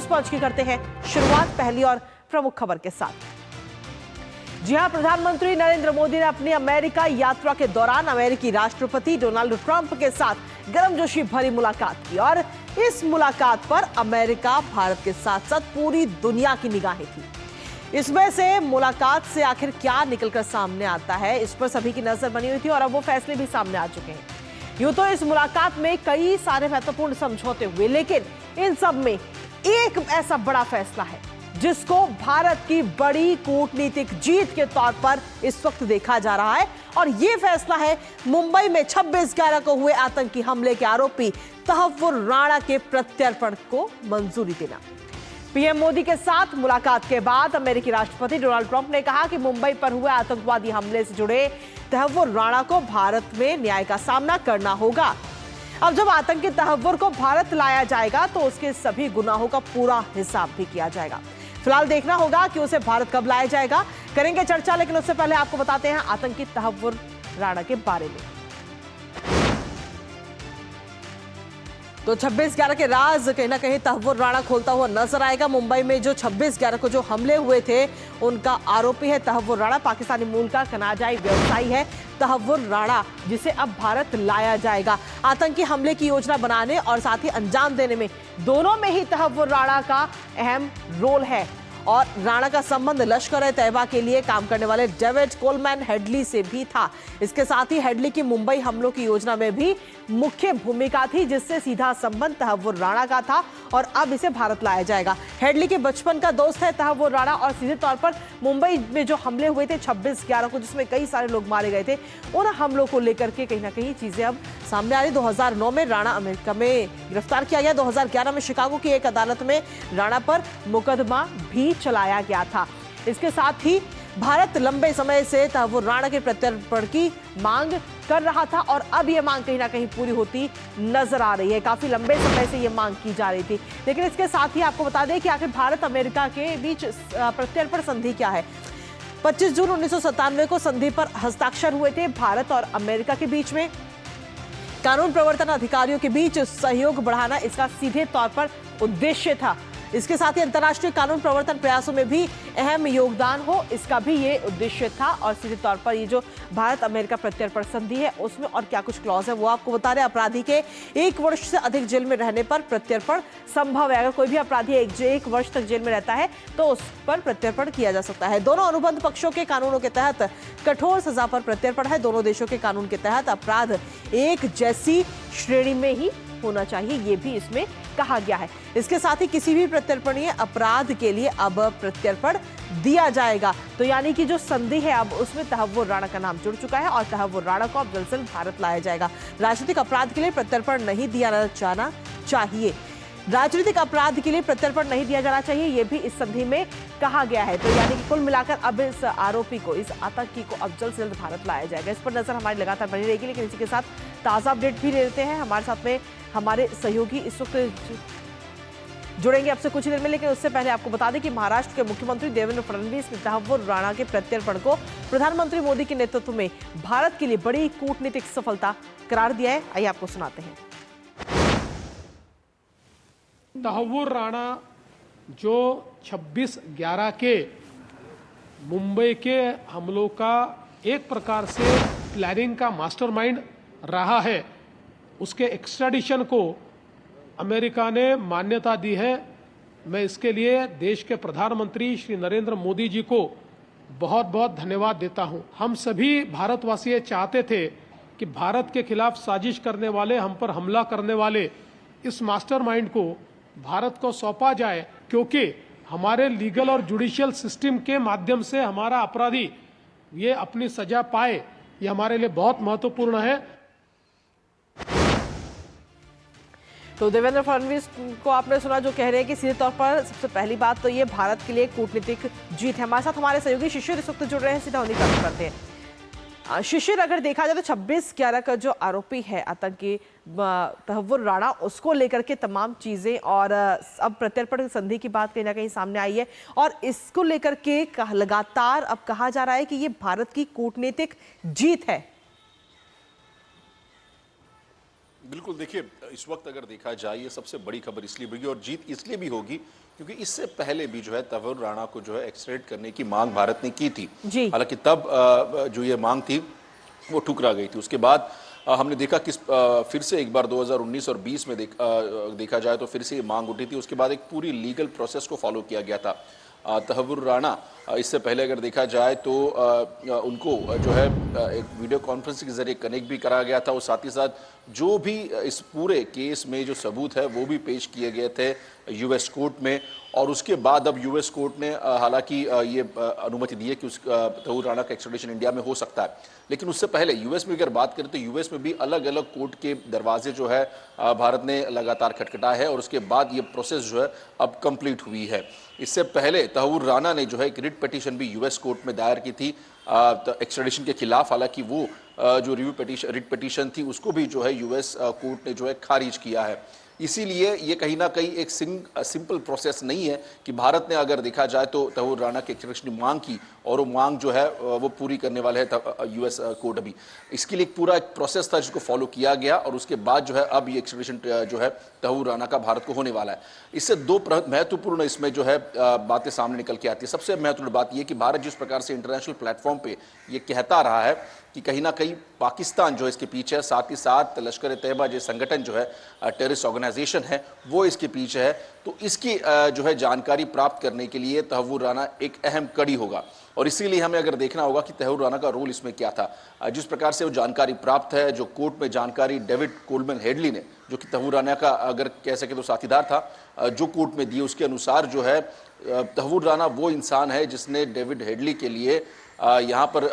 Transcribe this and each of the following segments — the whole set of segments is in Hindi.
पहुंच के करते हैं शुरुआत पहली और प्रमुख खबर के साथ। जी हां, प्रधानमंत्री नरेंद्र मोदी ने अपनी अमेरिका यात्रा के दौरान अमेरिकी राष्ट्रपति डोनाल्ड ट्रंप के साथ गर्मजोशी भरी मुलाकात की और इस मुलाकात पर अमेरिका, भारत के साथ साथ पूरी दुनिया की निगाहें थी। इसमें से मुलाकात से आखिर क्या निकलकर सामने आता है, इस पर सभी की नजर बनी हुई थी और अब वो फैसले भी सामने आ चुके हैं। यूं तो इस मुलाकात में कई सारे महत्वपूर्ण समझौते हुए, लेकिन इन सब में एक ऐसा बड़ा फैसला है जिसको भारत की बड़ी कूटनीतिक जीत के तौर पर इस वक्त देखा जा रहा है और यह फैसला है मुंबई में 26/11 को हुए आतंकी हमले के आरोपी तहव्वुर राणा के प्रत्यर्पण को मंजूरी देना। पीएम मोदी के साथ मुलाकात के बाद अमेरिकी राष्ट्रपति डोनाल्ड ट्रंप ने कहा कि मुंबई पर हुए आतंकवादी हमले से जुड़े तहव्वुर राणा को भारत में न्याय का सामना करना होगा। अब जब आतंकी तहव्वुर को भारत लाया जाएगा तो उसके सभी गुनाहों का पूरा हिसाब भी किया जाएगा। फिलहाल देखना होगा कि उसे भारत कब लाया जाएगा, करेंगे चर्चा, लेकिन उससे पहले आपको बताते हैं आतंकी तहव्वुर राणा के बारे में। तो 26/11 के राज कहीं ना कहीं तहव्वुर राणा खोलता हुआ नजर आएगा। मुंबई में जो 26/11 को जो हमले हुए थे उनका आरोपी है तहव्वुर राणा। पाकिस्तानी मूल का कनाडाई व्यवसायी है तहव्वुर राणा, जिसे अब भारत लाया जाएगा। आतंकी हमले की योजना बनाने और साथ ही अंजाम देने में दोनों में ही तहव्वुर राणा का अहम रोल है और राणा का संबंध लश्कर-ए-तैयबा के लिए काम करने वाले डेविड कोलमैन हेडली से भी था। इसके साथ ही हेडली की मुंबई हमलों की योजना में भी मुख्य भूमिका थी, जिससे सीधा संबंध तहव्वुर राणा का था और अब इसे भारत लाया जाएगा। हेडली के बचपन का दोस्त है तहव्वुर राणा और सीधे तौर पर मुंबई में जो हमले हुए थे 26/11 को, जिसमें कई सारे लोग मारे गए थे, उन हमलों को लेकर के कहीं ना कहीं चीजें अब सामने आ रही। 2009 में राणा अमेरिका में गिरफ्तार किया गया। 2011 में शिकागो की एक अदालत में राणा पर मुकदमा भी चलाया गया था। इसके साथ ही भारत लंबे समय से तहव्वुर राणा के प्रत्यर्पण की मांग कर रहा था और अब यह मांग कहीं ना कहीं पूरी होती नजर आ रही है। काफी लंबे समय से यह मांग की जा रही थी, लेकिन इसके साथ ही आपको बता दें कि आखिर भारत अमेरिका के बीच प्रत्यर्पण संधि क्या है। 25 जून 1997 को संधि पर हस्ताक्षर हुए थे। भारत और अमेरिका के बीच में कानून प्रवर्तन अधिकारियों के बीच सहयोग बढ़ाना इसका सीधे तौर पर उद्देश्य था। इसके साथ ही अंतर्राष्ट्रीय कानून प्रवर्तन प्रयासों में भी अहम योगदान हो, इसका भी ये उद्देश्य था। और सीधे तौर पर ये जो भारत अमेरिका प्रत्यर्पण संधि है उसमें और क्या कुछ क्लॉज है वो आपको बता रहे हैं। अपराधी के 1 वर्ष से अधिक जेल में रहने पर प्रत्यर्पण संभव है। अगर कोई भी अपराधी 1 वर्ष तक जेल में रहता है तो उस पर प्रत्यर्पण किया जा सकता है। दोनों अनुबंध पक्षों के कानूनों के तहत कठोर सजा पर प्रत्यर्पण है। दोनों देशों के कानून के तहत अपराध एक जैसी श्रेणी में ही होना चाहिए, ये भी इसमें कहा गया है। इसके साथ ही किसी भी प्रत्यर्पणीय अपराध के लिए अब प्रत्यर्पण दिया जाएगा। तो यानी कि जो संधि है अब उसमें तहव्वुर राणा का नाम जुड़ चुका है और तहव्वुर राणा को अब जल्द से जल्द भारत लाया जाएगा। राजनीतिक अपराध के लिए प्रत्यर्पण नहीं दिया जाना चाहिए। राजनीतिक अपराध के लिए प्रत्यर्पण नहीं दिया जाना चाहिए, यह भी इस संधि में कहा गया है। तो यानी कि कुल मिलाकर अब इस आरोपी को, इस आतंकी को अब जल्द से जल्द भारत लाया जाएगा। इस पर नजर हमारी लगातार बनी रहेगी, लेकिन इसी के साथ ताजा अपडेट भी लेते हैं। हमारे साथ में हमारे सहयोगी इस वक्त जुड़ेंगे आपसे कुछ ही देर में, लेकिन उससे पहले आपको बता दें कि महाराष्ट्र के मुख्यमंत्री देवेंद्र फडणवीस ने तहव्वुर राणा के प्रत्यर्पण को प्रधानमंत्री मोदी के नेतृत्व में भारत के लिए बड़ी कूटनीतिक सफलता करार दिया है। आइए आपको सुनाते हैं। तहव्वुर राणा जो 26/11 के मुंबई के हमलों का एक प्रकार से प्लानिंग का मास्टरमाइंड रहा है, उसके एक्स्ट्राडिशन को अमेरिका ने मान्यता दी है। मैं इसके लिए देश के प्रधानमंत्री श्री नरेंद्र मोदी जी को बहुत बहुत धन्यवाद देता हूं। हम सभी भारतवासी ये चाहते थे कि भारत के खिलाफ साजिश करने वाले, हम पर हमला करने वाले इस मास्टरमाइंड को भारत को सौंपा जाए, क्योंकि हमारे लीगल और जुडिशियल सिस्टम के माध्यम से हमारा अपराधी ये अपनी सजा पाए, ये हमारे लिए बहुत महत्वपूर्ण है। तो देवेंद्र फडणवीस को आपने सुना जो कह रहे हैं कि सीधे तौर पर सबसे पहली बात तो ये भारत के लिए कूटनीतिक जीत है। हमारे साथ हमारे सहयोगी शिशिर इस वक्त जुड़ रहे हैं, सीधा उन्हीं का करते हैं। शिशिर, अगर देखा जाए तो 26/11 का जो आरोपी है आतंकी तहव्वुर राणा, उसको लेकर के तमाम चीजें और अब प्रत्यर्पण संधि की बात कहीं ना कहीं सामने आई है और इसको लेकर के लगातार अब कहा जा रहा है कि ये भारत की कूटनीतिक जीत है। बिल्कुल, देखिए इस वक्त अगर देखा जाए ये सबसे बड़ी खबर इसलिए होगी और जीत इसलिए भी होगी क्योंकि इससे पहले भी जो है तहव्वुर राणा को जो है एक्स्ट्रेट करने की मांग भारत ने की थी। जी। हालांकि तब जो ये मांग थी वो ठुकरा गई थी। उसके बाद हमने देखा कि फिर से एक बार 2019 और 20 में देखा जाए तो फिर से ये मांग उठी थी। उसके बाद एक पूरी लीगल प्रोसेस को फॉलो किया गया था। तहव्वुर राणा इससे पहले अगर देखा जाए तो उनको जो है एक वीडियो कॉन्फ्रेंसिंग के जरिए कनेक्ट भी करा गया था और साथ ही साथ जो भी इस पूरे केस में जो सबूत है वो भी पेश किए गए थे यूएस कोर्ट में। और उसके बाद अब यूएस कोर्ट ने हालांकि ये अनुमति दी है कि तहव्वुर राणा का एक्स्ट्रेडिशन इंडिया में हो सकता है। लेकिन उससे पहले यूएस में अगर बात करें तो यूएस में भी अलग अलग कोर्ट के दरवाजे जो है भारत ने लगातार खटखटाए हैं और उसके बाद ये प्रोसेस जो है अब कंप्लीट हुई है। इससे पहले तहव्वुर राणा ने जो है एक रिट पिटीशन भी यूएस कोर्ट में दायर की थी एक्स्ट्रेडिशन के खिलाफ। हालांकि वो जो रिट पिटीशन थी उसको भी जो है यूएस कोर्ट ने जो है खारिज किया है। इसीलिए ये कहीं ना कहीं एक सिंपल प्रोसेस नहीं है कि भारत ने अगर देखा जाए तो तहव्वुर राणा की एक्स्ट्रेडिशन की मांग की और वो मांग जो है वो पूरी करने वाले है यूएस कोर्ट। अभी इसके लिए एक पूरा एक प्रोसेस था जिसको फॉलो किया गया और उसके बाद जो है अब ये एक्स्ट्रेडिशन जो है तहव्वुर राणा का भारत को होने वाला है। इससे दो महत्वपूर्ण इसमें जो है बातें सामने निकल के आती है। सबसे महत्वपूर्ण बात यह कि भारत जिस प्रकार से इंटरनेशनल प्लेटफॉर्म पे ये कहता रहा है कि कहीं ना कहीं पाकिस्तान जो इसके पीछे है, साथ ही साथ लश्कर ए तैयबा जो संगठन जो है टेररिस्ट ऑर्गेनाइजेशन है वो इसके पीछे है। तो इसकी जो है जानकारी प्राप्त करने के लिए तहव्वुर राणा एक अहम कड़ी होगा और इसीलिए हमें अगर देखना होगा कि तहव्वुर राणा का रोल इसमें क्या था। जिस प्रकार से वो जानकारी प्राप्त है, जो कोर्ट में जानकारी डेविड कोलमैन हेडली ने, जो कि तहव्वुर राणा का अगर कह सके तो साथीदार था, जो कोर्ट में दिए उसके अनुसार जो है तहव्वुर राणा वो इंसान है जिसने डेविड हेडली के लिए यहाँ पर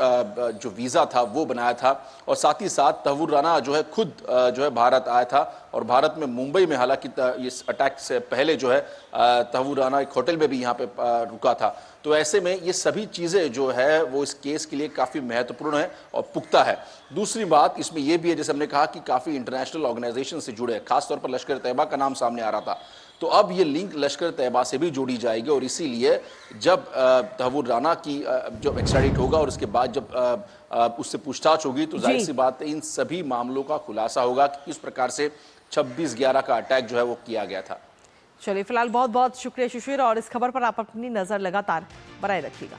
जो वीज़ा था वो बनाया था और साथ ही साथ तहव्वुर राणा जो है खुद जो है भारत आया था और भारत में मुंबई में हालांकि इस अटैक से पहले जो है तहव्वुर राणा एक होटल में भी यहाँ पे रुका था। तो ऐसे में ये सभी चीज़ें जो है वो इस केस के लिए काफ़ी महत्वपूर्ण है और पुख्ता है। दूसरी बात इसमें यह भी है, जैसे हमने कहा कि काफ़ी इंटरनेशनल ऑर्गेनाइजेशन से जुड़े हैं, खासतौर पर लश्कर तैयबा का नाम सामने आ रहा था। तो अब ये लिंक लश्कर तैयबा से भी जोड़ी जाएगी और इसीलिए जब तहव्वुर राणा की जब एक्स्ट्राडिट होगा और उसके बाद जब उससे पूछताछ होगी तो जाहिर सी बात है इन सभी मामलों का खुलासा होगा कि किस प्रकार से 26/11 का अटैक जो है वो किया गया था। चलिए, फिलहाल बहुत बहुत शुक्रिया शिशिर और इस खबर पर आप अपनी नजर लगातार बनाए रखिएगा।